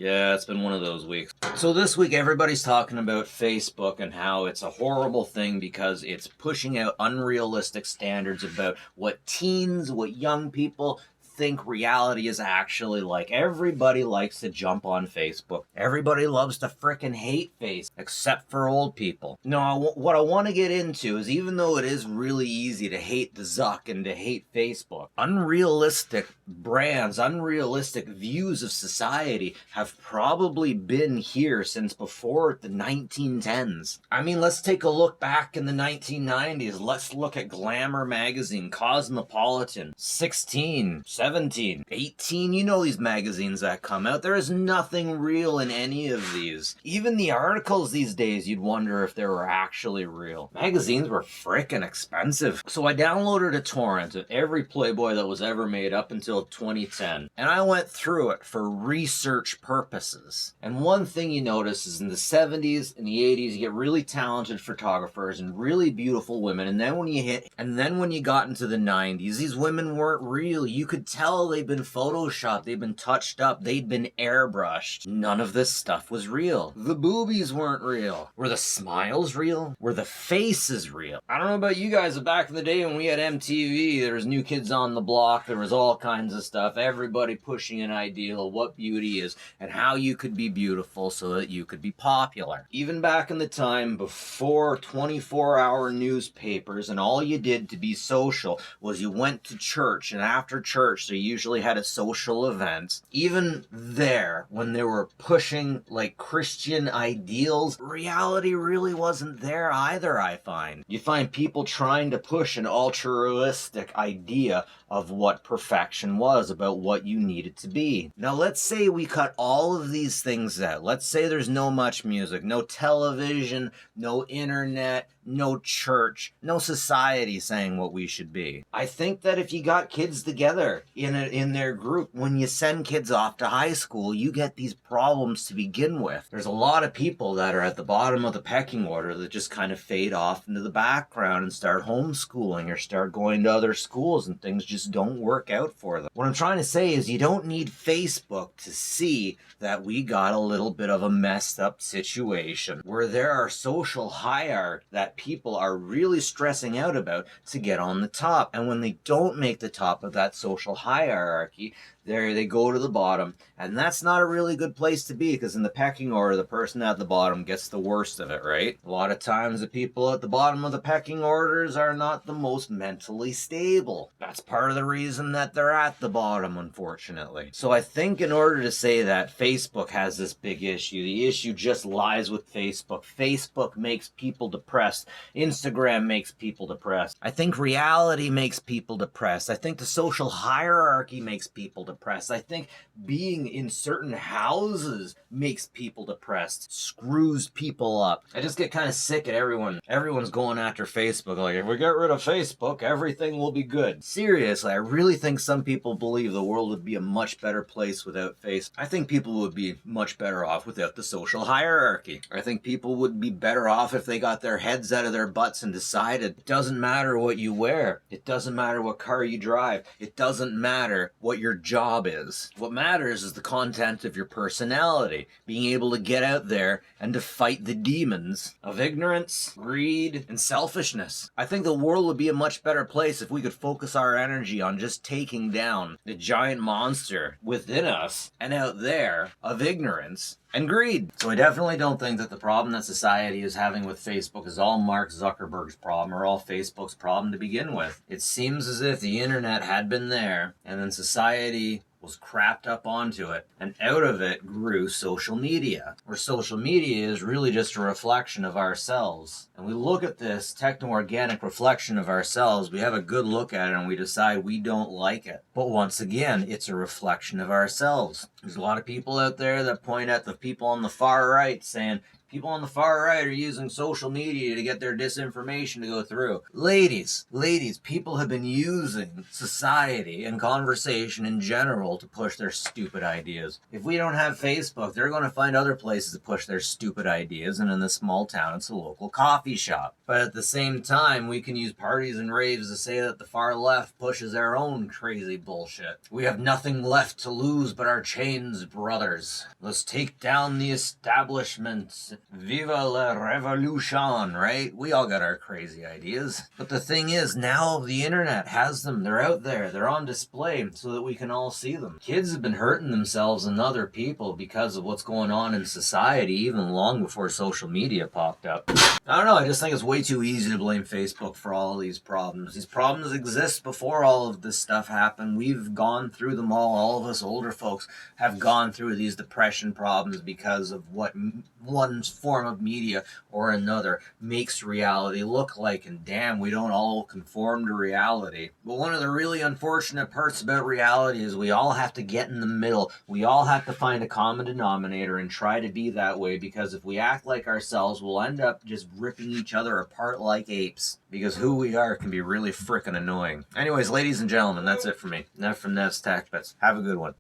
Yeah, it's been one of those weeks. So this week everybody's talking about Facebook and how it's a horrible thing because it's pushing out unrealistic standards about what teens, what young people think reality is actually like. Everybody likes to jump on Facebook. Everybody loves to frickin' hate face, except for old people. No, what I want to get into is, even though it is really easy to hate the Zuck and to hate Facebook, unrealistic brands, unrealistic views of society have probably been here since before the 1910s. I mean, let's take a look back in the 1990s. Let's look at Glamour magazine, Cosmopolitan, 16, 17, 18. You know these magazines that come out. There is nothing real in any of these. Even the articles these days, you'd wonder if they were actually real. Magazines were frickin' expensive. So I downloaded a torrent of every Playboy that was ever made up until 2010. And I went through it for research purposes. And one thing you notice is in the 70s and the 80s, you get really talented photographers and really beautiful women. And then when you got into the 90s, these women weren't real. You could tell they'd been photoshopped, they'd been touched up, they'd been airbrushed. None of this stuff was real. The boobies weren't real. Were the smiles real? Were the faces real? I don't know about you guys, but back in the day when we had MTV, there was New Kids on the Block, there was all kinds of stuff, everybody pushing an ideal of what beauty is and how you could be beautiful so that you could be popular. Even back in the time before 24-hour newspapers, and all you did to be social was you went to church, and after church they usually had a social event. Even there, when they were pushing like Christian ideals, reality really wasn't there either, I find. You find people trying to push an altruistic idea of what perfection was, about what you needed to be. Now let's say we cut all of these things out. Let's say there's no much music, no television, no internet, no church, no society saying what we should be. I think that if you got kids together in their group, when you send kids off to high school, you get these problems to begin with. There's a lot of people that are at the bottom of the pecking order that just kind of fade off into the background and start homeschooling or start going to other schools, and things just don't work out for them. What I'm trying to say is you don't need Facebook to see that we got a little bit of a messed up situation where there are social hierarchies that people are really stressing out about to get on the top. And when they don't make the top of that social hierarchy, there they go to the bottom, and that's not a really good place to be, because in the pecking order, the person at the bottom gets the worst of it, right? A lot of times the people at the bottom of the pecking orders are not the most mentally stable. That's part of the reason that they're at the bottom, unfortunately. So I think in order to say that Facebook has this big issue, the issue just lies with Facebook. Facebook makes people depressed. Instagram makes people depressed. I think reality makes people depressed. I think the social hierarchy makes people depressed. I think being in certain houses makes people depressed, screws people up. I just get kind of sick at everyone. Everyone's going after Facebook. Like, if we get rid of Facebook, everything will be good. Seriously, I really think some people believe the world would be a much better place without Facebook. I think people would be much better off without the social hierarchy. I think people would be better off if they got their heads out of their butts and decided it doesn't matter what you wear. It doesn't matter what car you drive. It doesn't matter what your job is. What matters is the content of your personality, being able to get out there and to fight the demons of ignorance, greed, and selfishness. I think the world would be a much better place if we could focus our energy on just taking down the giant monster within us and out there of ignorance and greed. So I definitely don't think that the problem that society is having with Facebook is all Mark Zuckerberg's problem or all Facebook's problem to begin with. It seems as if the internet had been there, and then society was crapped up onto it, and out of it grew social media, where social media is really just a reflection of ourselves. And we look at this techno-organic reflection of ourselves, we have a good look at it, and we decide we don't like it. But once again, it's a reflection of ourselves. There's a lot of people out there that point at the people on the far right saying, People on the far right are using social media to get their disinformation to go through. Ladies, people have been using society and conversation in general to push their stupid ideas. If we don't have Facebook, they're going to find other places to push their stupid ideas, and in this small town, it's a local coffee shop. But at the same time, we can use parties and raves to say that the far left pushes their own crazy bullshit. We have nothing left to lose but our chains, brothers. Let's take down the establishment. Viva la revolution, right? We all got our crazy ideas. But the thing is, now the internet has them. They're out there. They're on display so that we can all see them. Kids have been hurting themselves and other people because of what's going on in society, even long before social media popped up. I don't know, I just think it's way too easy to blame Facebook for all these problems. These problems exist before all of this stuff happened. We've gone through them all. All of us older folks have gone through these depression problems because of what one form of media or another makes reality look like. And damn, we don't all conform to reality. But one of the really unfortunate parts about reality is we all have to get in the middle. We all have to find a common denominator and try to be that way, because if we act like ourselves, we'll end up just ripping each other apart like apes, because who we are can be really frickin' annoying. Anyways, ladies and gentlemen, that's it for me. Enough from Nev's Tech Bets. Have a good one.